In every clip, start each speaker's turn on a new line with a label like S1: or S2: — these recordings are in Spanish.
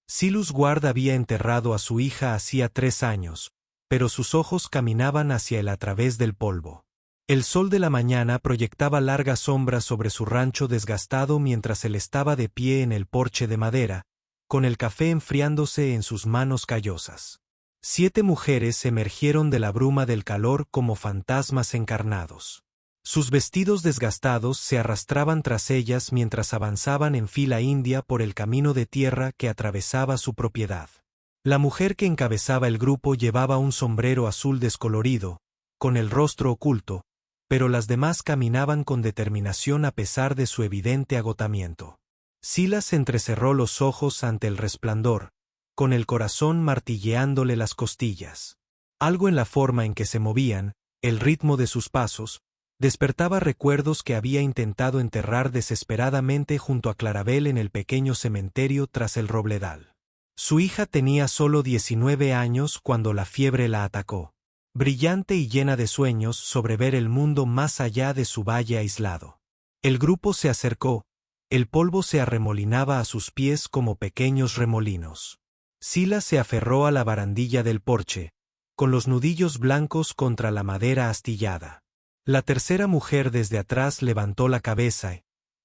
S1: Silas Ward había enterrado a su hija hacía 3 años, pero sus ojos caminaban hacia él a través del polvo. El sol de la mañana proyectaba largas sombras sobre su rancho desgastado mientras él estaba de pie en el porche de madera, con el café enfriándose en sus manos callosas. 7 mujeres emergieron de la bruma del calor como fantasmas encarnados. Sus vestidos desgastados se arrastraban tras ellas mientras avanzaban en fila india por el camino de tierra que atravesaba su propiedad. La mujer que encabezaba el grupo llevaba un sombrero azul descolorido, con el rostro oculto, pero las demás caminaban con determinación a pesar de su evidente agotamiento. Silas entrecerró los ojos ante el resplandor, con el corazón martilleándole las costillas. Algo en la forma en que se movían, el ritmo de sus pasos, despertaba recuerdos que había intentado enterrar desesperadamente junto a Clarabel en el pequeño cementerio tras el robledal. Su hija tenía solo 19 años cuando la fiebre la atacó, brillante y llena de sueños sobre ver el mundo más allá de su valle aislado. El grupo se acercó, el polvo se arremolinaba a sus pies como pequeños remolinos. Silas se aferró a la barandilla del porche, con los nudillos blancos contra la madera astillada. La tercera mujer desde atrás levantó la cabeza y,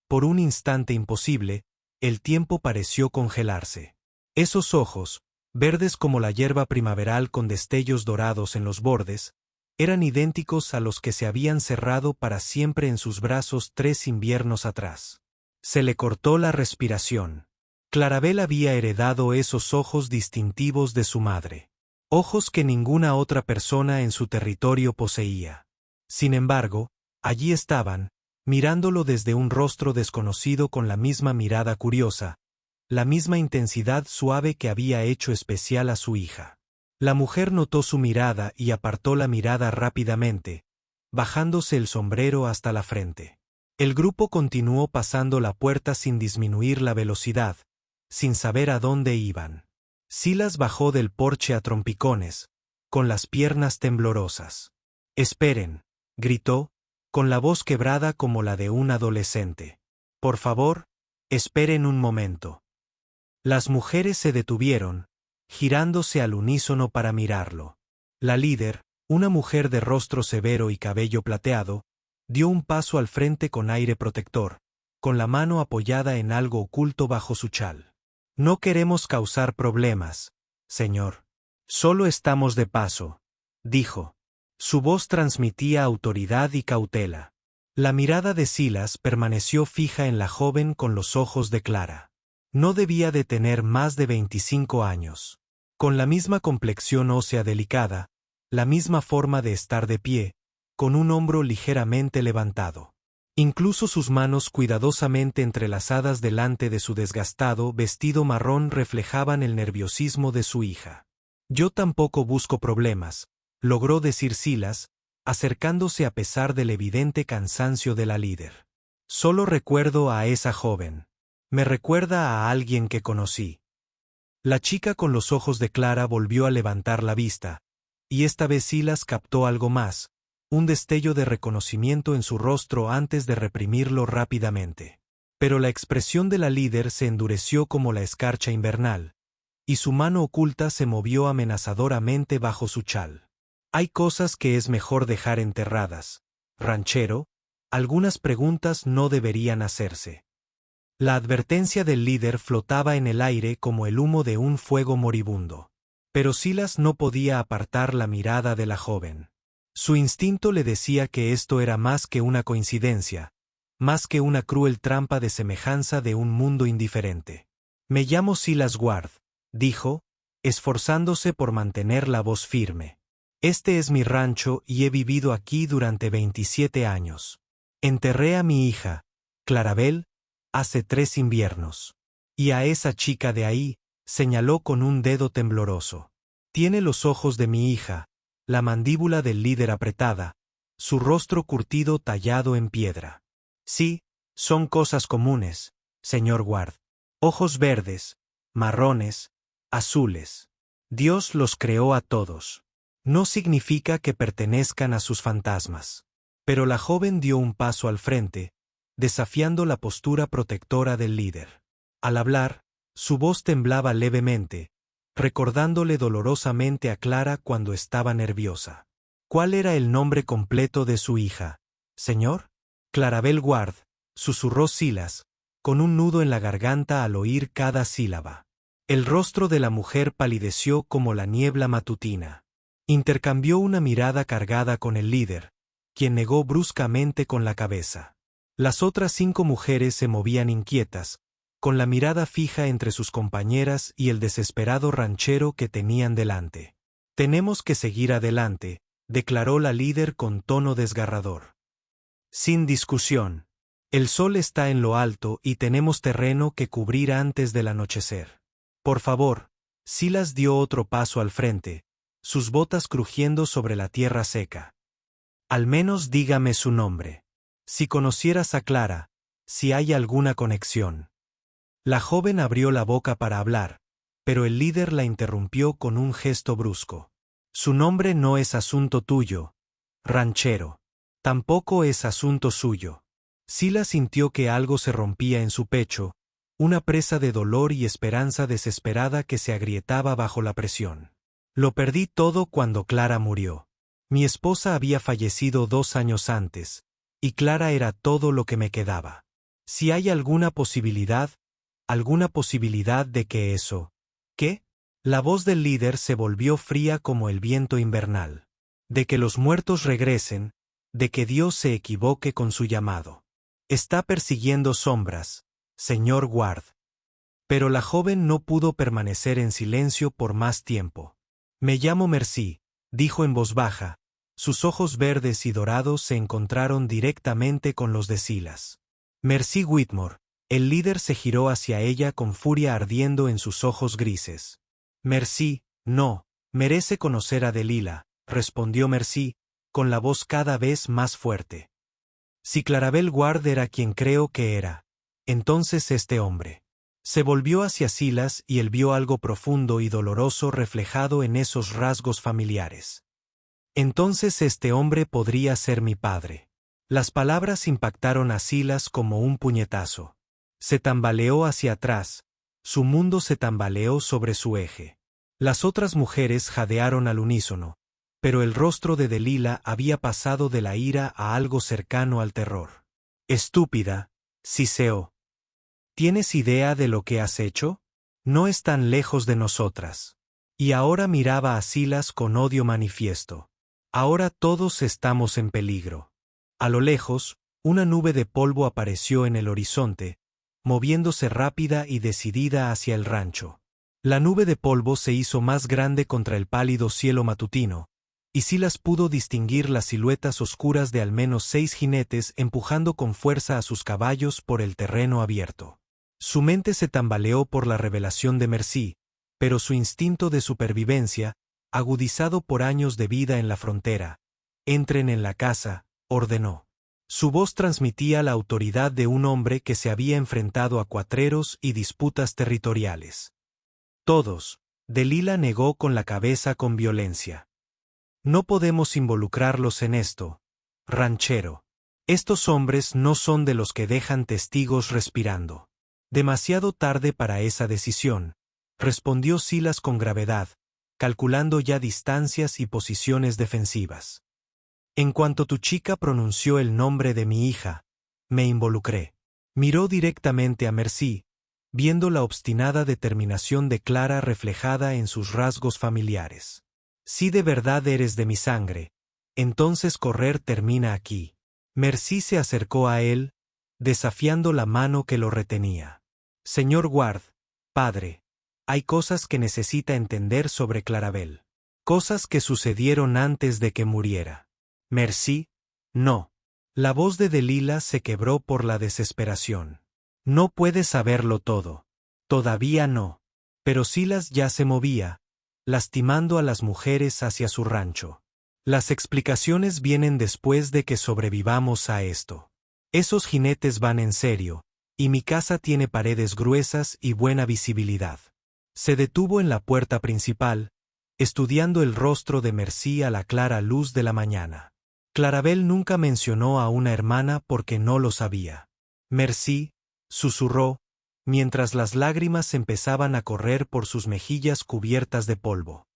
S1: por un instante imposible, el tiempo pareció congelarse. Esos ojos, verdes como la hierba primaveral con destellos dorados en los bordes, eran idénticos a los que se habían cerrado para siempre en sus brazos 3 inviernos atrás. Se le cortó la respiración. Clarabel había heredado esos ojos distintivos de su madre. Ojos que ninguna otra persona en su territorio poseía. Sin embargo, allí estaban, mirándolo desde un rostro desconocido con la misma mirada curiosa, la misma intensidad suave que había hecho especial a su hija. La mujer notó su mirada y apartó la mirada rápidamente, bajándose el sombrero hasta la frente. El grupo continuó pasando la puerta sin disminuir la velocidad, sin saber a dónde iban. Silas bajó del porche a trompicones, con las piernas temblorosas. «Esperen», gritó, con la voz quebrada como la de un adolescente. «Por favor, esperen un momento». Las mujeres se detuvieron, girándose al unísono para mirarlo. La líder, una mujer de rostro severo y cabello plateado, dio un paso al frente con aire protector, con la mano apoyada en algo oculto bajo su chal. «No queremos causar problemas, señor. Solo estamos de paso», dijo. Su voz transmitía autoridad y cautela. La mirada de Silas permaneció fija en la joven con los ojos de Clara. No debía de tener más de 25 años. Con la misma complexión ósea delicada, la misma forma de estar de pie, con un hombro ligeramente levantado. Incluso sus manos cuidadosamente entrelazadas delante de su desgastado vestido marrón reflejaban el nerviosismo de su hija. «Yo tampoco busco problemas», logró decir Silas, acercándose a pesar del evidente cansancio de la líder. «Solo recuerdo a esa joven. Me recuerda a alguien que conocí». La chica con los ojos de Clara volvió a levantar la vista, y esta vez Silas captó algo más, un destello de reconocimiento en su rostro antes de reprimirlo rápidamente. Pero la expresión de la líder se endureció como la escarcha invernal, y su mano oculta se movió amenazadoramente bajo su chal. «Hay cosas que es mejor dejar enterradas, ranchero, algunas preguntas no deberían hacerse». La advertencia del líder flotaba en el aire como el humo de un fuego moribundo. Pero Silas no podía apartar la mirada de la joven. Su instinto le decía que esto era más que una coincidencia, más que una cruel trampa de semejanza de un mundo indiferente. «Me llamo Silas Ward», dijo, esforzándose por mantener la voz firme. «Este es mi rancho y he vivido aquí durante 27 años. Enterré a mi hija, Clarabel, hace 3 inviernos. Y a esa chica de ahí», señaló con un dedo tembloroso. «Tiene los ojos de mi hija, la mandíbula del líder apretada, su rostro curtido tallado en piedra. Sí, son cosas comunes, señor Ward. Ojos verdes, marrones, azules. Dios los creó a todos. No significa que pertenezcan a sus fantasmas». Pero la joven dio un paso al frente, desafiando la postura protectora del líder. Al hablar, Su voz temblaba levemente, recordándole dolorosamente a Clara cuando estaba nerviosa. ¿Cuál era el nombre completo de su hija, señor? Clarabel Ward, susurró Silas, con un nudo en la garganta al oír cada sílaba. El rostro de la mujer palideció como la niebla matutina. Intercambió una mirada cargada con el líder, quien negó bruscamente con la cabeza. Las otras 5 mujeres se movían inquietas, con la mirada fija entre sus compañeras y el desesperado ranchero que tenían delante. Tenemos que seguir adelante, declaró la líder con tono desgarrador. Sin discusión. El sol está en lo alto y tenemos terreno que cubrir antes del anochecer. Por favor. Silas dio otro paso al frente, sus botas crujiendo sobre la tierra seca. Al menos dígame su nombre. Si conocieras a Clara, si hay alguna conexión. La joven abrió la boca para hablar, pero el líder la interrumpió con un gesto brusco. Su nombre no es asunto tuyo, ranchero. Tampoco es asunto suyo. Silas sintió que algo se rompía en su pecho, una presa de dolor y esperanza desesperada que se agrietaba bajo la presión. Lo perdí todo cuando Clara murió. Mi esposa había fallecido 2 años antes, y Clara era todo lo que me quedaba. Si hay alguna posibilidad de que eso... ¿Qué? La voz del líder se volvió fría como el viento invernal. De que los muertos regresen, de que Dios se equivoque con su llamado. Está persiguiendo sombras, señor Ward. Pero la joven no pudo permanecer en silencio por más tiempo. Me llamo Mercy, dijo en voz baja. Sus ojos verdes y dorados se encontraron directamente con los de Silas. Mercy Whitmore. El líder se giró hacia ella con furia ardiendo en sus ojos grises. Mercy, no, merece conocer a Delilah, respondió Mercy, con la voz cada vez más fuerte. Si Clarabel Ward era quien creo que era, entonces este hombre. Se volvió hacia Silas y él vio algo profundo y doloroso reflejado en esos rasgos familiares. Entonces este hombre podría ser mi padre. Las palabras impactaron a Silas como un puñetazo. Se tambaleó hacia atrás, su mundo se tambaleó sobre su eje. Las otras mujeres jadearon al unísono, pero el rostro de Delilah había pasado de la ira a algo cercano al terror. Estúpida, siseó. ¿Tienes idea de lo que has hecho? No es tan lejos de nosotras. Y ahora miraba a Silas con odio manifiesto. Ahora todos estamos en peligro. A lo lejos, una nube de polvo apareció en el horizonte, moviéndose rápida y decidida hacia el rancho. La nube de polvo se hizo más grande contra el pálido cielo matutino, y Silas pudo distinguir las siluetas oscuras de al menos 6 jinetes empujando con fuerza a sus caballos por el terreno abierto. Su mente se tambaleó por la revelación de Mercy, pero su instinto de supervivencia, agudizado por años de vida en la frontera, entren en la casa, ordenó. Su voz transmitía la autoridad de un hombre que se había enfrentado a cuatreros y disputas territoriales. Todos, Delilah negó con la cabeza con violencia. No podemos involucrarlos en esto, ranchero. Estos hombres no son de los que dejan testigos respirando. Demasiado tarde para esa decisión, respondió Silas con gravedad, calculando ya distancias y posiciones defensivas. En cuanto tu chica pronunció el nombre de mi hija, me involucré. Miró directamente a Mercy, viendo la obstinada determinación de Clara reflejada en sus rasgos familiares. Si de verdad eres de mi sangre, entonces correr termina aquí. Mercy se acercó a él, desafiando la mano que lo retenía. Señor Ward, padre, hay cosas que necesita entender sobre Clarabel. Cosas que sucedieron antes de que muriera. Mercy, no. La voz de Delilah se quebró por la desesperación. No puedes saberlo todo. Todavía no. Pero Silas ya se movía, lastimando a las mujeres hacia su rancho. Las explicaciones vienen después de que sobrevivamos a esto. Esos jinetes van en serio, y mi casa tiene paredes gruesas y buena visibilidad. Se detuvo en la puerta principal, estudiando el rostro de Mercy a la clara luz de la mañana. Clarabel nunca mencionó a una hermana porque no lo sabía. Mercy, susurró, mientras las lágrimas empezaban a correr por sus mejillas cubiertas de polvo.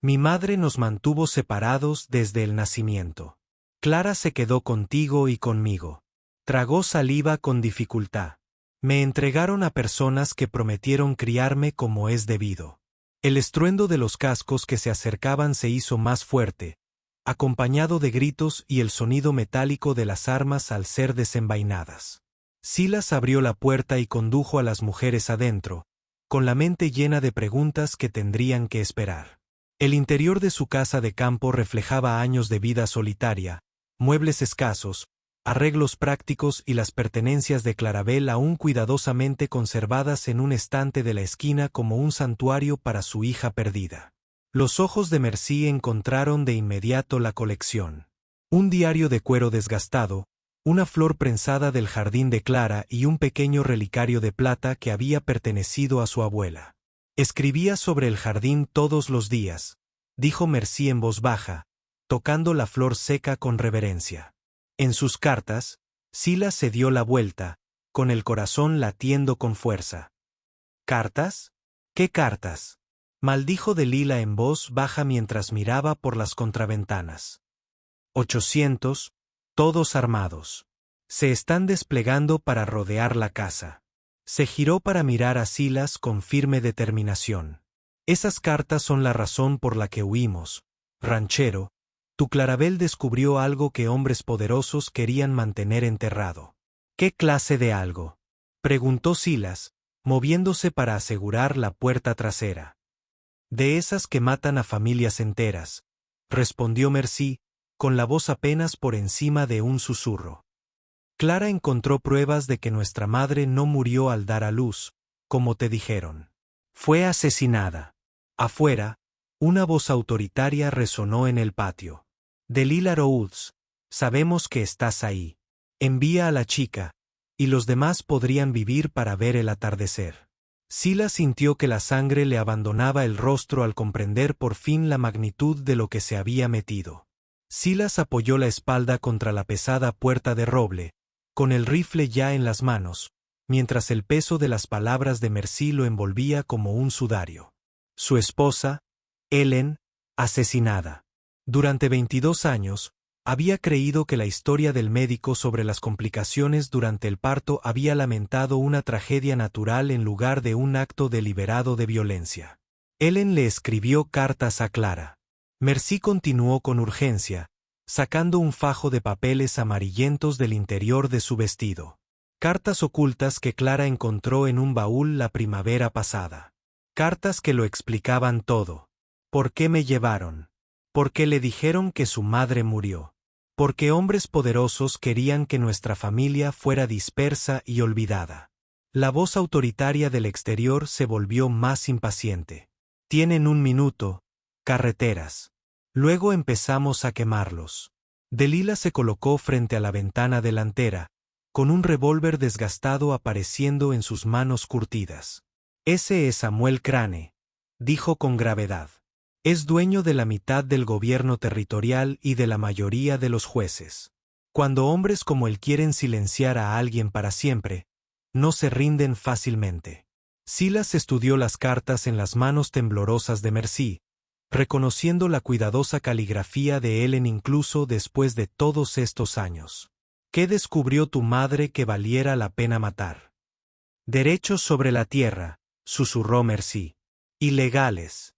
S1: Mi madre nos mantuvo separados desde el nacimiento. Clara se quedó contigo y conmigo. Tragó saliva con dificultad. Me entregaron a personas que prometieron criarme como es debido. El estruendo de los cascos que se acercaban se hizo más fuerte, acompañado de gritos y el sonido metálico de las armas al ser desenvainadas. Silas abrió la puerta y condujo a las mujeres adentro, con la mente llena de preguntas que tendrían que esperar. El interior de su casa de campo reflejaba años de vida solitaria, muebles escasos, arreglos prácticos y las pertenencias de Clarabel aún cuidadosamente conservadas en un estante de la esquina como un santuario para su hija perdida. Los ojos de Mercy encontraron de inmediato la colección. Un diario de cuero desgastado, una flor prensada del jardín de Clara y un pequeño relicario de plata que había pertenecido a su abuela. Escribía sobre el jardín todos los días, dijo Mercy en voz baja, tocando la flor seca con reverencia. En sus cartas, Silas se dio la vuelta, con el corazón latiendo con fuerza. ¿Cartas? ¿Qué cartas?, maldijo Delilah en voz baja mientras miraba por las contraventanas. 800, todos armados. Se están desplegando para rodear la casa. Se giró para mirar a Silas con firme determinación. Esas cartas son la razón por la que huimos, ranchero. Tu Clarabel descubrió algo que hombres poderosos querían mantener enterrado. ¿Qué clase de algo?, preguntó Silas, moviéndose para asegurar la puerta trasera. De esas que matan a familias enteras, respondió Mercy, con la voz apenas por encima de un susurro. Clara encontró pruebas de que nuestra madre no murió al dar a luz, como te dijeron. Fue asesinada. Afuera, una voz autoritaria resonó en el patio. Delilah Rhodes, sabemos que estás ahí. Envía a la chica, y los demás podrían vivir para ver el atardecer. Silas sintió que la sangre le abandonaba el rostro al comprender por fin la magnitud de lo que se había metido. Silas apoyó la espalda contra la pesada puerta de roble, con el rifle ya en las manos, mientras el peso de las palabras de Mercy lo envolvía como un sudario. Su esposa, Ellen, asesinada. Durante 22 años, había creído que la historia del médico sobre las complicaciones durante el parto había lamentado una tragedia natural en lugar de un acto deliberado de violencia. Ellen le escribió cartas a Clara. Mercy continuó con urgencia, sacando un fajo de papeles amarillentos del interior de su vestido. Cartas ocultas que Clara encontró en un baúl la primavera pasada. Cartas que lo explicaban todo. ¿Por qué me llevaron? Porque le dijeron que su madre murió. Porque hombres poderosos querían que nuestra familia fuera dispersa y olvidada. La voz autoritaria del exterior se volvió más impaciente. Tienen 1 minuto, carreteras. Luego empezamos a quemarlos. Delilah se colocó frente a la ventana delantera, con un revólver desgastado apareciendo en sus manos curtidas. Ese es Samuel Crane, dijo con gravedad. Es dueño de la mitad del gobierno territorial y de la mayoría de los jueces. Cuando hombres como él quieren silenciar a alguien para siempre, no se rinden fácilmente. Silas estudió las cartas en las manos temblorosas de Mercy, reconociendo la cuidadosa caligrafía de Ellen incluso después de todos estos años. ¿Qué descubrió tu madre que valiera la pena matar? Derechos sobre la tierra, susurró Mercy. Ilegales.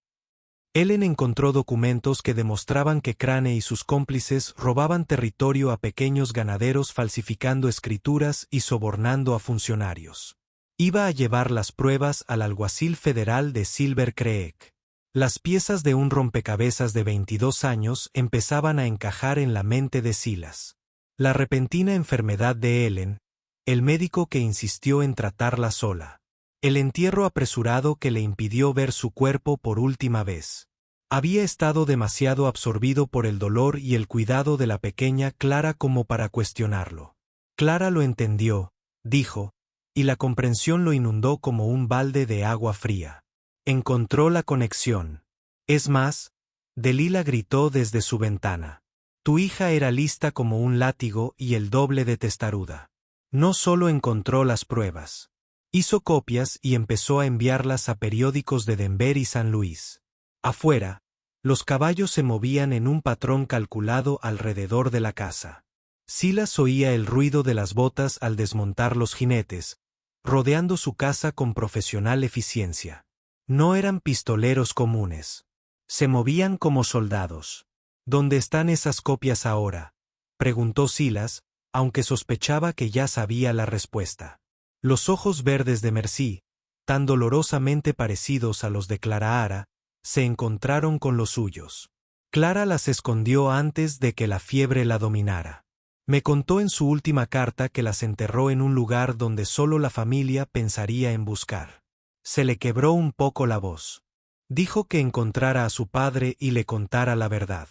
S1: Ellen encontró documentos que demostraban que Crane y sus cómplices robaban territorio a pequeños ganaderos falsificando escrituras y sobornando a funcionarios. Iba a llevar las pruebas al alguacil federal de Silver Creek. Las piezas de un rompecabezas de 22 años empezaban a encajar en la mente de Silas. La repentina enfermedad de Ellen, el médico que insistió en tratarla sola. El entierro apresurado que le impidió ver su cuerpo por última vez. Había estado demasiado absorbido por el dolor y el cuidado de la pequeña Clara como para cuestionarlo. Clara lo entendió, dijo, y la comprensión lo inundó como un balde de agua fría. Encontró la conexión. Es más, Delilah gritó desde su ventana. Tu hija era lista como un látigo y el doble de testaruda. No solo encontró las pruebas. Hizo copias y empezó a enviarlas a periódicos de Denver y San Luis. Afuera, los caballos se movían en un patrón calculado alrededor de la casa. Silas oía el ruido de las botas al desmontar los jinetes, rodeando su casa con profesional eficiencia. No eran pistoleros comunes. Se movían como soldados. ¿Dónde están esas copias ahora?, preguntó Silas, aunque sospechaba que ya sabía la respuesta. Los ojos verdes de Merci, tan dolorosamente parecidos a los de Clara Ara, se encontraron con los suyos. Clara las escondió antes de que la fiebre la dominara. Me contó en su última carta que las enterró en un lugar donde solo la familia pensaría en buscar. Se le quebró un poco la voz. Dijo que encontrara a su padre y le contara la verdad.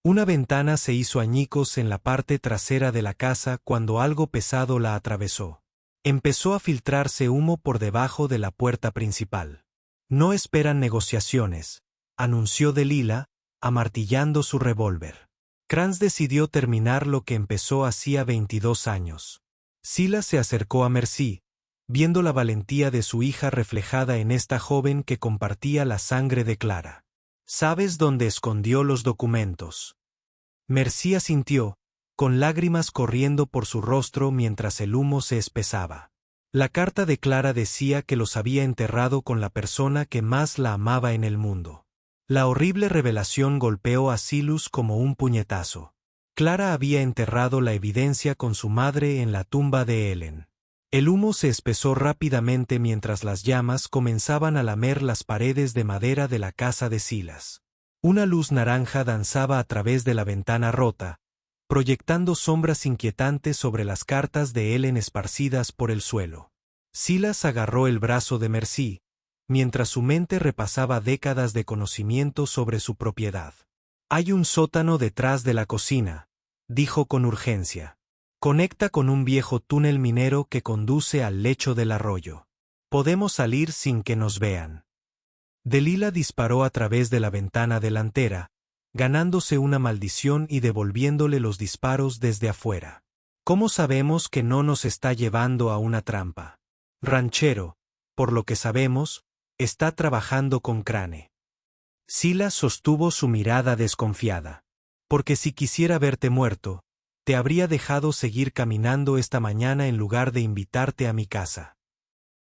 S1: Una ventana se hizo añicos en la parte trasera de la casa cuando algo pesado la atravesó. Empezó a filtrarse humo por debajo de la puerta principal. No esperan negociaciones, anunció Delilah, amartillando su revólver. Kranz decidió terminar lo que empezó hacía 22 años. Silas se acercó a Merci, viendo la valentía de su hija reflejada en esta joven que compartía la sangre de Clara. ¿Sabes dónde escondió los documentos? Merci asintió, con lágrimas corriendo por su rostro mientras el humo se espesaba. La carta de Clara decía que los había enterrado con la persona que más la amaba en el mundo. La horrible revelación golpeó a Silas como un puñetazo. Clara había enterrado la evidencia con su madre en la tumba de Ellen. El humo se espesó rápidamente mientras las llamas comenzaban a lamer las paredes de madera de la casa de Silas. Una luz naranja danzaba a través de la ventana rota, proyectando sombras inquietantes sobre las cartas de Ellen esparcidas por el suelo. Silas agarró el brazo de Merci, mientras su mente repasaba décadas de conocimiento sobre su propiedad. Hay un sótano detrás de la cocina, dijo con urgencia. Conecta con un viejo túnel minero que conduce al lecho del arroyo. Podemos salir sin que nos vean. Delilah disparó a través de la ventana delantera, ganándose una maldición y devolviéndole los disparos desde afuera. ¿Cómo sabemos que no nos está llevando a una trampa? Ranchero, por lo que sabemos, está trabajando con Crane. Silas sostuvo su mirada desconfiada. Porque si quisiera verte muerto, te habría dejado seguir caminando esta mañana en lugar de invitarte a mi casa.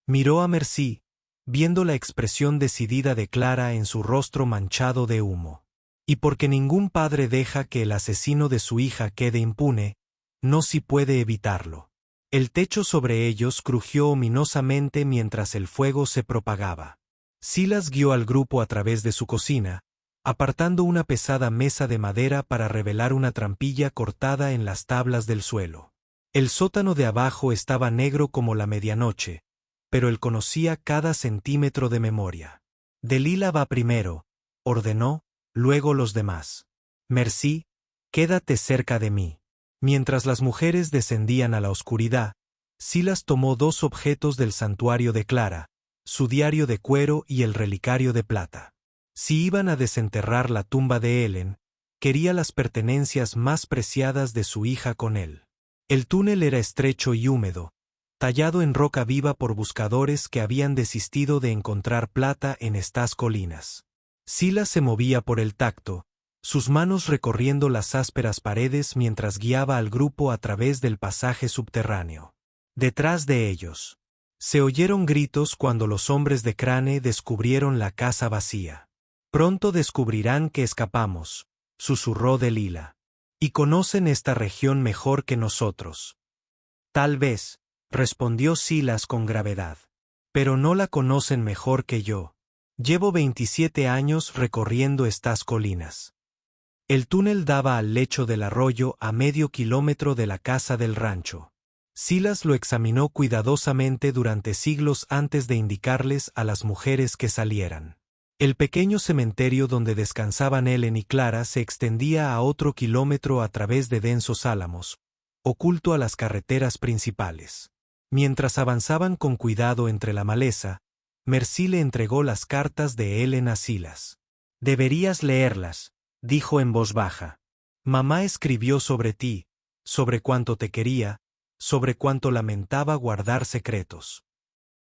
S1: Miró a Merci, viendo la expresión decidida de Clara en su rostro manchado de humo. Y porque ningún padre deja que el asesino de su hija quede impune, no si puede evitarlo. El techo sobre ellos crujió ominosamente mientras el fuego se propagaba. Silas guió al grupo a través de su cocina, apartando una pesada mesa de madera para revelar una trampilla cortada en las tablas del suelo. El sótano de abajo estaba negro como la medianoche, pero él conocía cada centímetro de memoria. Delilah va primero, ordenó, luego los demás. Merci, quédate cerca de mí. Mientras las mujeres descendían a la oscuridad, Silas tomó dos objetos del santuario de Clara, su diario de cuero y el relicario de plata. Si iban a desenterrar la tumba de Ellen, quería las pertenencias más preciadas de su hija con él. El túnel era estrecho y húmedo, tallado en roca viva por buscadores que habían desistido de encontrar plata en estas colinas. Silas se movía por el tacto, sus manos recorriendo las ásperas paredes mientras guiaba al grupo a través del pasaje subterráneo. Detrás de ellos, se oyeron gritos cuando los hombres de Crane descubrieron la casa vacía. Pronto descubrirán que escapamos, susurró Delilah. Y conocen esta región mejor que nosotros. Tal vez, respondió Silas con gravedad. Pero no la conocen mejor que yo. Llevo 27 años recorriendo estas colinas. El túnel daba al lecho del arroyo a medio kilómetro de la casa del rancho. Silas lo examinó cuidadosamente durante siglos antes de indicarles a las mujeres que salieran. El pequeño cementerio donde descansaban Ellen y Clara se extendía a otro kilómetro a través de densos álamos, oculto a las carreteras principales. Mientras avanzaban con cuidado entre la maleza, Merci le entregó las cartas de Ellen a Silas. Deberías leerlas, dijo en voz baja. Mamá escribió sobre ti, sobre cuánto te quería, sobre cuánto lamentaba guardar secretos.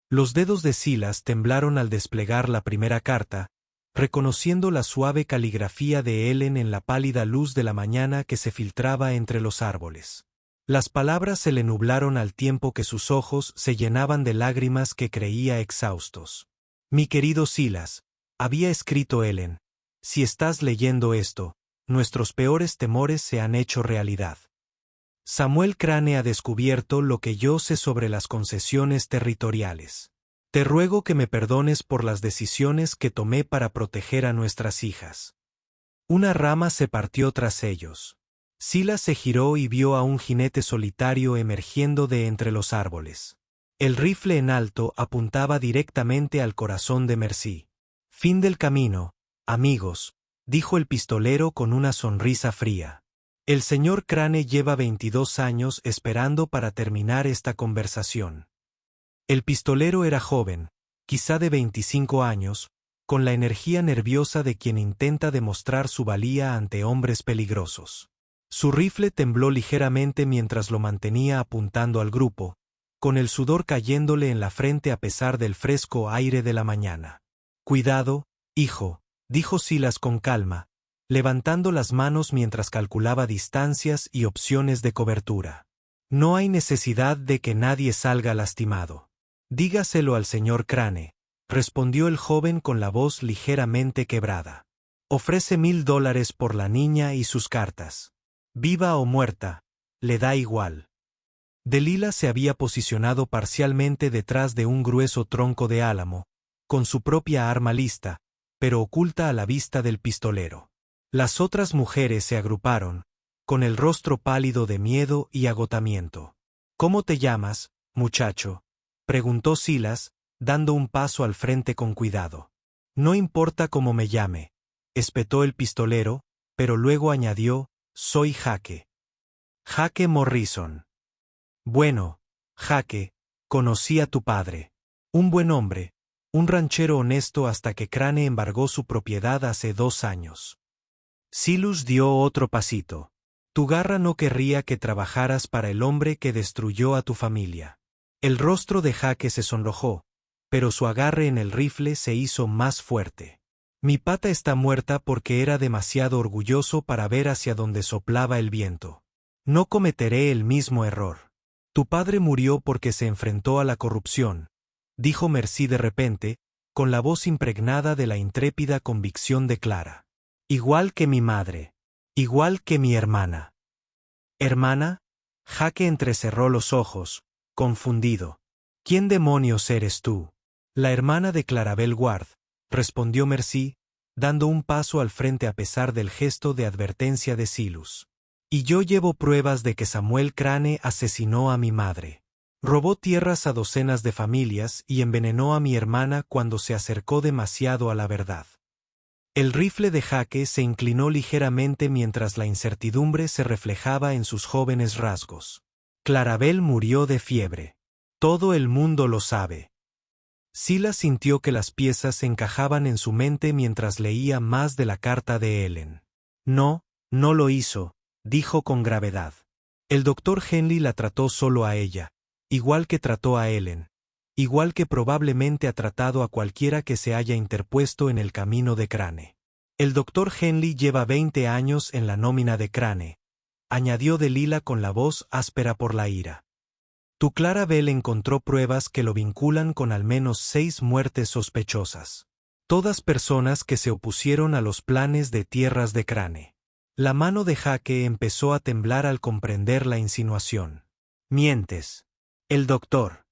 S1: Los dedos de Silas temblaron al desplegar la primera carta, reconociendo la suave caligrafía de Ellen en la pálida luz de la mañana que se filtraba entre los árboles. Las palabras se le nublaron al tiempo que sus ojos se llenaban de lágrimas que creía exhaustos. Mi querido Silas, había escrito Ellen, si estás leyendo esto, nuestros peores temores se han hecho realidad. Samuel Crane ha descubierto lo que yo sé sobre las concesiones territoriales. Te ruego que me perdones por las decisiones que tomé para proteger a nuestras hijas. Una rama se partió tras ellos. Silas se giró y vio a un jinete solitario emergiendo de entre los árboles. El rifle en alto apuntaba directamente al corazón de Merci. Fin del camino, amigos, dijo el pistolero con una sonrisa fría. El señor Crane lleva 22 años esperando para terminar esta conversación. El pistolero era joven, quizá de 25 años, con la energía nerviosa de quien intenta demostrar su valía ante hombres peligrosos. Su rifle tembló ligeramente mientras lo mantenía apuntando al grupo, con el sudor cayéndole en la frente a pesar del fresco aire de la mañana. Cuidado, hijo, dijo Silas con calma, levantando las manos mientras calculaba distancias y opciones de cobertura. No hay necesidad de que nadie salga lastimado. Dígaselo al señor Crane, respondió el joven con la voz ligeramente quebrada. Ofrece $1000 por la niña y sus cartas. Viva o muerta, le da igual. Delilah se había posicionado parcialmente detrás de un grueso tronco de álamo, con su propia arma lista, pero oculta a la vista del pistolero. Las otras mujeres se agruparon, con el rostro pálido de miedo y agotamiento. ¿Cómo te llamas, muchacho?, preguntó Silas, dando un paso al frente con cuidado. No importa cómo me llame, espetó el pistolero, pero luego añadió, soy Jake. Jake Morrison. Bueno, Jake, conocí a tu padre. Un buen hombre, un ranchero honesto hasta que Crane embargó su propiedad hace 2 años. Silas dio otro pasito. Tu garra no querría que trabajaras para el hombre que destruyó a tu familia. El rostro de Jake se sonrojó, pero su agarre en el rifle se hizo más fuerte. Mi pata está muerta porque era demasiado orgulloso para ver hacia donde soplaba el viento. No cometeré el mismo error. Tu padre murió porque se enfrentó a la corrupción, dijo Merci de repente, con la voz impregnada de la intrépida convicción de Clara. Igual que mi madre. Igual que mi hermana. ¿Hermana? Jake entrecerró los ojos, confundido. ¿Quién demonios eres tú? La hermana de Clarabel Ward, respondió Merci, dando un paso al frente a pesar del gesto de advertencia de Silas. Y yo llevo pruebas de que Samuel Crane asesinó a mi madre. Robó tierras a docenas de familias y envenenó a mi hermana cuando se acercó demasiado a la verdad. El rifle de Jake se inclinó ligeramente mientras la incertidumbre se reflejaba en sus jóvenes rasgos. Clarabel murió de fiebre. Todo el mundo lo sabe. Silas sintió que las piezas se encajaban en su mente mientras leía más de la carta de Ellen. No, no lo hizo, dijo con gravedad. El doctor Henley la trató solo a ella, igual que trató a Ellen, igual que probablemente ha tratado a cualquiera que se haya interpuesto en el camino de Crane. El doctor Henley lleva 20 años en la nómina de Crane, añadió Delilah con la voz áspera por la ira. Tu Clarabel encontró pruebas que lo vinculan con al menos 6 muertes sospechosas. Todas personas que se opusieron a los planes de tierras de Crane. La mano de Jake empezó a temblar al comprender la insinuación. Mientes. El doctor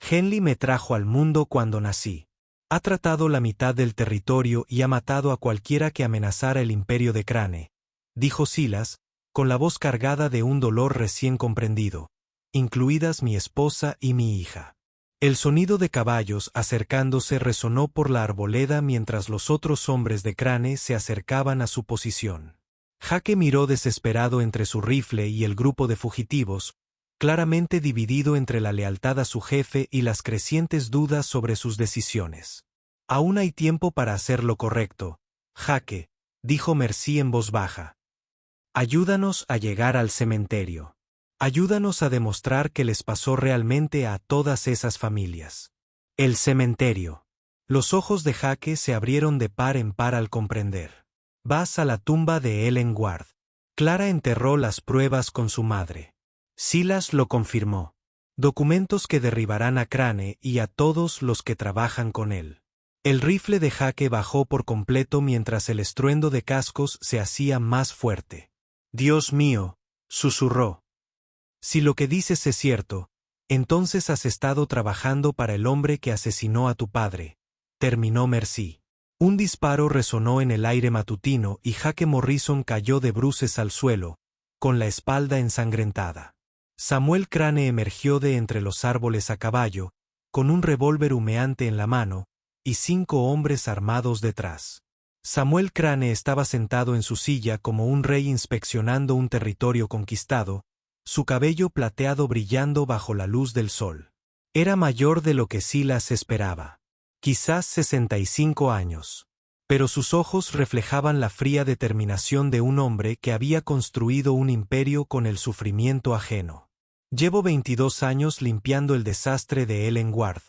S1: Henley me trajo al mundo cuando nací. Ha tratado la mitad del territorio y ha matado a cualquiera que amenazara el imperio de Crane, dijo Silas, con la voz cargada de un dolor recién comprendido, incluidas mi esposa y mi hija. El sonido de caballos acercándose resonó por la arboleda mientras los otros hombres de Crane se acercaban a su posición. Jake miró desesperado entre su rifle y el grupo de fugitivos, claramente dividido entre la lealtad a su jefe y las crecientes dudas sobre sus decisiones. Aún hay tiempo para hacer lo correcto, Jake, dijo Merci en voz baja. Ayúdanos a llegar al cementerio. Ayúdanos a demostrar que les pasó realmente a todas esas familias. El cementerio. Los ojos de Jake se abrieron de par en par al comprender. Vas a la tumba de Ellen Ward. Clara enterró las pruebas con su madre. Silas lo confirmó. Documentos que derribarán a Crane y a todos los que trabajan con él. El rifle de Jake bajó por completo mientras el estruendo de cascos se hacía más fuerte. Dios mío, susurró. Si lo que dices es cierto, entonces has estado trabajando para el hombre que asesinó a tu padre, terminó Mercy. Un disparo resonó en el aire matutino y Jake Morrison cayó de bruces al suelo, con la espalda ensangrentada. Samuel Crane emergió de entre los árboles a caballo, con un revólver humeante en la mano, y 5 hombres armados detrás. Samuel Crane estaba sentado en su silla como un rey inspeccionando un territorio conquistado, su cabello plateado brillando bajo la luz del sol. Era mayor de lo que Silas esperaba. Quizás 65 años. Pero sus ojos reflejaban la fría determinación de un hombre que había construido un imperio con el sufrimiento ajeno. Llevo 22 años limpiando el desastre de Ellen Ward,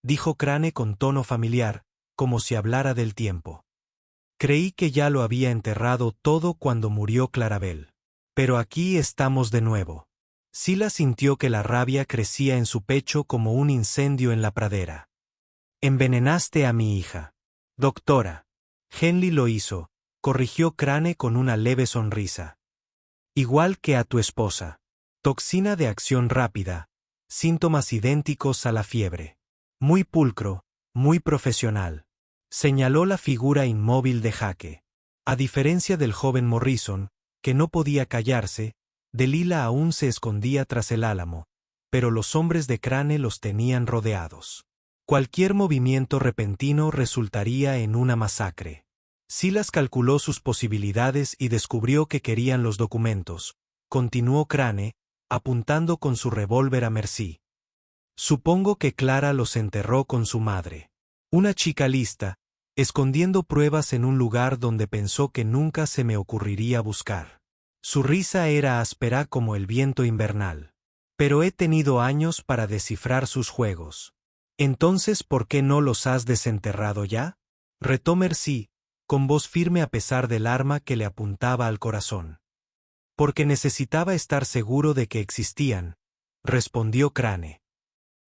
S1: dijo Crane con tono familiar, como si hablara del tiempo. Creí que ya lo había enterrado todo cuando murió Clarabel. Pero aquí estamos de nuevo. Silas sintió que la rabia crecía en su pecho como un incendio en la pradera. Envenenaste a mi hija. Doctora. Henley lo hizo, corrigió Crane con una leve sonrisa. Igual que a tu esposa. Toxina de acción rápida. Síntomas idénticos a la fiebre. Muy pulcro, muy profesional. Señaló la figura inmóvil de Jake. A diferencia del joven Morrison, que no podía callarse, Delilah aún se escondía tras el álamo, pero los hombres de Crane los tenían rodeados. Cualquier movimiento repentino resultaría en una masacre. Silas calculó sus posibilidades y descubrió que querían los documentos, continuó Crane, apuntando con su revólver a Mercy. Supongo que Clara los enterró con su madre. Una chica lista, escondiendo pruebas en un lugar donde pensó que nunca se me ocurriría buscar. Su risa era áspera como el viento invernal. Pero he tenido años para descifrar sus juegos. Entonces, ¿por qué no los has desenterrado ya? Retó Mercy, con voz firme a pesar del arma que le apuntaba al corazón. Porque necesitaba estar seguro de que existían, respondió Crane.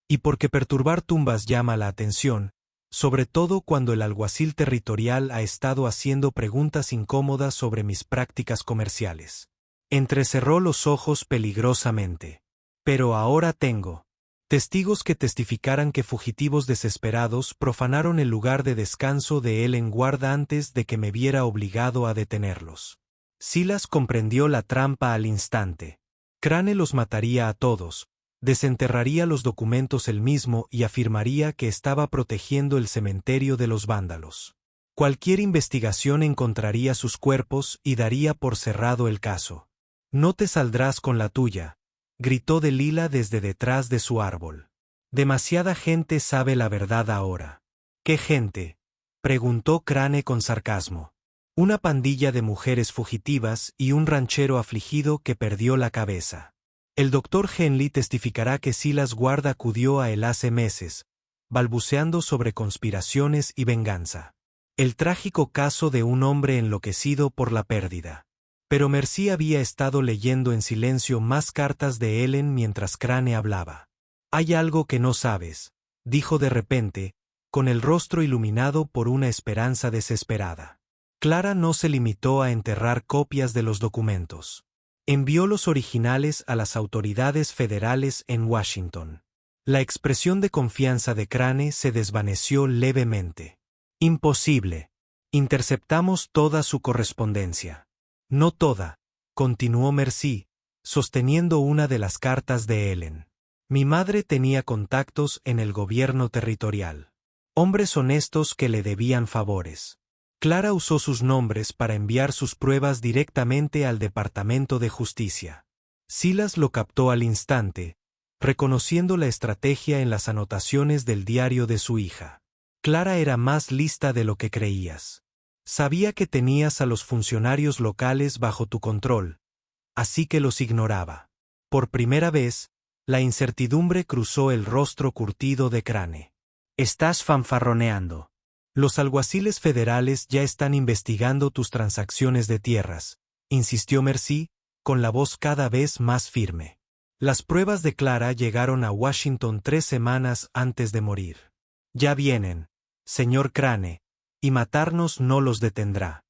S1: Y porque perturbar tumbas llama la atención, sobre todo cuando el alguacil territorial ha estado haciendo preguntas incómodas sobre mis prácticas comerciales. Entrecerró los ojos peligrosamente. Pero ahora tengo testigos que testificaran que fugitivos desesperados profanaron el lugar de descanso de Ellen Ward antes de que me viera obligado a detenerlos. Silas comprendió la trampa al instante. Crane los mataría a todos, desenterraría los documentos él mismo y afirmaría que estaba protegiendo el cementerio de los vándalos. Cualquier investigación encontraría sus cuerpos y daría por cerrado el caso. No te saldrás con la tuya, gritó Delilah desde detrás de su árbol. Demasiada gente sabe la verdad ahora. ¿Qué gente?, preguntó Crane con sarcasmo. Una pandilla de mujeres fugitivas y un ranchero afligido que perdió la cabeza. El doctor Henley testificará que Silas Ward acudió a él hace meses, balbuceando sobre conspiraciones y venganza. El trágico caso de un hombre enloquecido por la pérdida. Pero Mercy había estado leyendo en silencio más cartas de Ellen mientras Crane hablaba. Hay algo que no sabes, dijo de repente, con el rostro iluminado por una esperanza desesperada. Clara no se limitó a enterrar copias de los documentos. Envió los originales a las autoridades federales en Washington. La expresión de confianza de Crane se desvaneció levemente. Imposible. Interceptamos toda su correspondencia. No toda, continuó Mercy, sosteniendo una de las cartas de Ellen. Mi madre tenía contactos en el gobierno territorial. Hombres honestos que le debían favores. Clara usó sus nombres para enviar sus pruebas directamente al Departamento de Justicia. Silas lo captó al instante, reconociendo la estrategia en las anotaciones del diario de su hija. Clara era más lista de lo que creías. Sabía que tenías a los funcionarios locales bajo tu control, así que los ignoraba. Por primera vez, la incertidumbre cruzó el rostro curtido de Crane.
S2: Estás fanfarroneando.
S1: Los alguaciles federales ya están investigando tus transacciones de tierras, insistió Mercy, con la voz cada vez más firme. Las pruebas de Clara llegaron a Washington 3 semanas antes de morir. Ya vienen, señor Crane, y matarnos no los detendrá.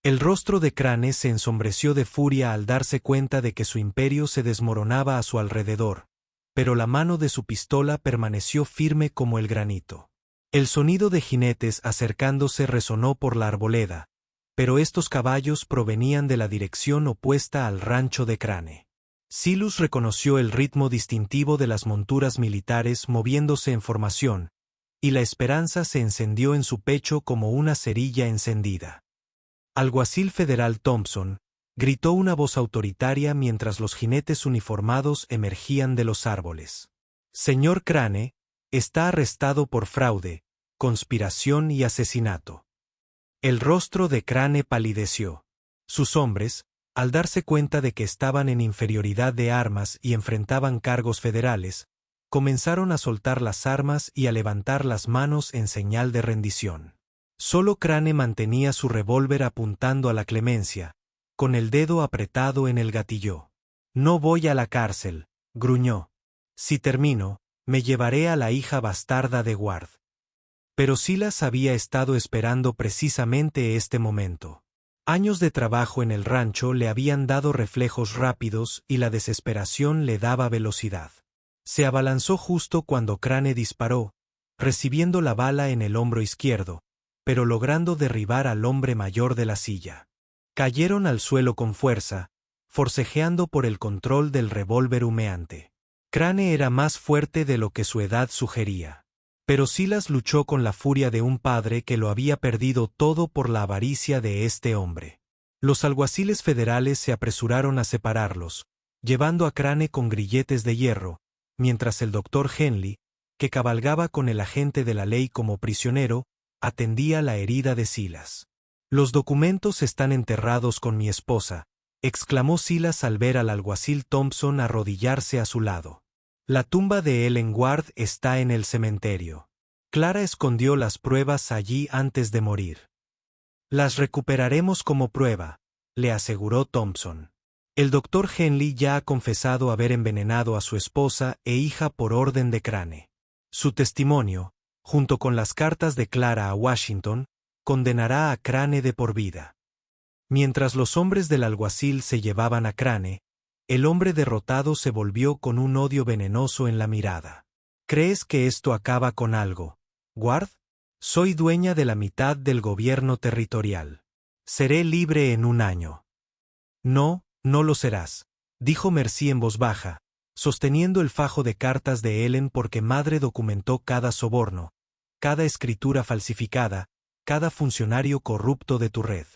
S1: El rostro de Crane se ensombreció de furia al darse cuenta de que su imperio se desmoronaba a su alrededor, pero la mano de su pistola permaneció firme como el granito. El sonido de jinetes acercándose resonó por la arboleda, pero estos caballos provenían de la dirección opuesta al rancho de Crane. Silas reconoció el ritmo distintivo de las monturas militares moviéndose en formación, y la esperanza se encendió en su pecho como una cerilla encendida. Alguacil federal Thompson, gritó una voz autoritaria mientras los jinetes uniformados emergían de los árboles. Señor Crane, está arrestado por fraude, conspiración y asesinato. El rostro de Crane palideció. Sus hombres, al darse cuenta de que estaban en inferioridad de armas y enfrentaban cargos federales, comenzaron a soltar las armas y a levantar las manos en señal de rendición. Solo Crane mantenía su revólver apuntando a la clemencia, con el dedo apretado en el gatillo. No voy a la cárcel, gruñó. Si termino, me llevaré a la hija bastarda de Ward. Pero Silas había estado esperando precisamente este momento. Años de trabajo en el rancho le habían dado reflejos rápidos y la desesperación le daba velocidad. Se abalanzó justo cuando Crane disparó, recibiendo la bala en el hombro izquierdo, pero logrando derribar al hombre mayor de la silla. Cayeron al suelo con fuerza, forcejeando por el control del revólver humeante. Crane era más fuerte de lo que su edad sugería. Pero Silas luchó con la furia de un padre que lo había perdido todo por la avaricia de este hombre. Los alguaciles federales se apresuraron a separarlos, llevando a Crane con grilletes de hierro, mientras el doctor Henley, que cabalgaba con el agente de la ley como prisionero, atendía la herida de Silas. «Los documentos están enterrados con mi esposa», exclamó Silas al ver al alguacil Thompson arrodillarse a su lado. «La tumba de Ellen Ward está en el cementerio. Clara escondió las pruebas allí antes de morir. Las recuperaremos como prueba», le aseguró Thompson. El doctor Henley ya ha confesado haber envenenado a su esposa e hija por orden de Crane. Su testimonio, junto con las cartas de Clara a Washington, condenará a Crane de por vida. Mientras los hombres del alguacil se llevaban a Crane, el hombre derrotado se volvió con un odio venenoso en la mirada. «¿Crees que esto acaba con algo, Ward? Soy dueña de la mitad del gobierno territorial. Seré libre en un año». «No, no lo serás», dijo Mercy en voz baja, sosteniendo el fajo de cartas de Ellen porque madre documentó cada soborno, cada escritura falsificada, cada funcionario corrupto de tu red.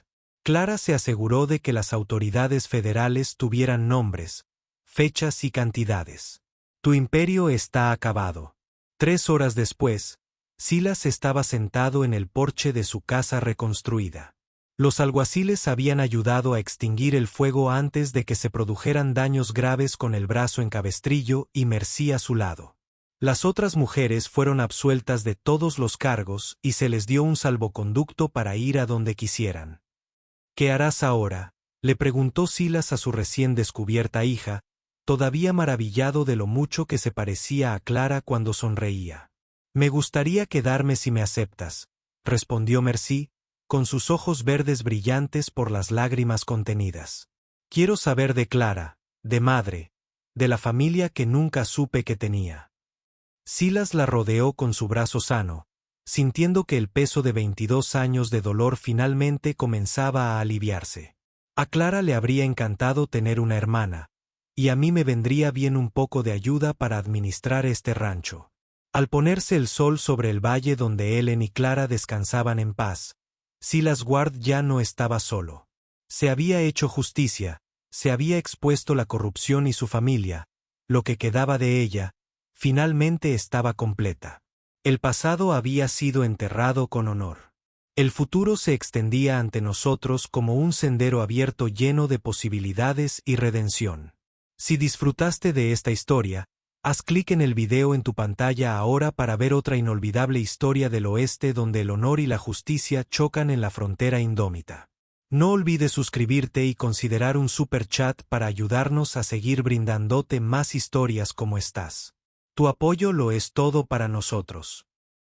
S1: Clara se aseguró de que las autoridades federales tuvieran nombres, fechas y cantidades. Tu imperio está acabado. 3 horas después, Silas estaba sentado en el porche de su casa reconstruida. Los alguaciles habían ayudado a extinguir el fuego antes de que se produjeran daños graves con el brazo en cabestrillo y Mercy a su lado. Las otras mujeres fueron absueltas de todos los cargos y se les dio un salvoconducto para ir a donde quisieran. «¿Qué harás ahora?», le preguntó Silas a su recién descubierta hija, todavía maravillado de lo mucho que se parecía a Clara cuando sonreía. «Me gustaría quedarme si me aceptas», respondió Mercy, con sus ojos verdes brillantes por las lágrimas contenidas. «Quiero saber de Clara, de madre, de la familia que nunca supe que tenía». Silas la rodeó con su brazo sano, sintiendo que el peso de 22 años de dolor finalmente comenzaba a aliviarse. A Clara le habría encantado tener una hermana, y a mí me vendría bien un poco de ayuda para administrar este rancho. Al ponerse el sol sobre el valle donde Ellen y Clara descansaban en paz, Silas Ward ya no estaba solo. Se había hecho justicia, se había expuesto la corrupción y su familia, lo que quedaba de ella, finalmente estaba completa. El pasado había sido enterrado con honor. El futuro se extendía ante nosotros como un sendero abierto lleno de posibilidades y redención. Si disfrutaste de esta historia, Haz clic en el video en tu pantalla ahora para ver otra inolvidable historia del oeste donde el honor y la justicia chocan en la frontera indómita. No olvides suscribirte y considerar un super chat para ayudarnos a seguir brindándote más historias como estas. Tu apoyo lo es todo para nosotros.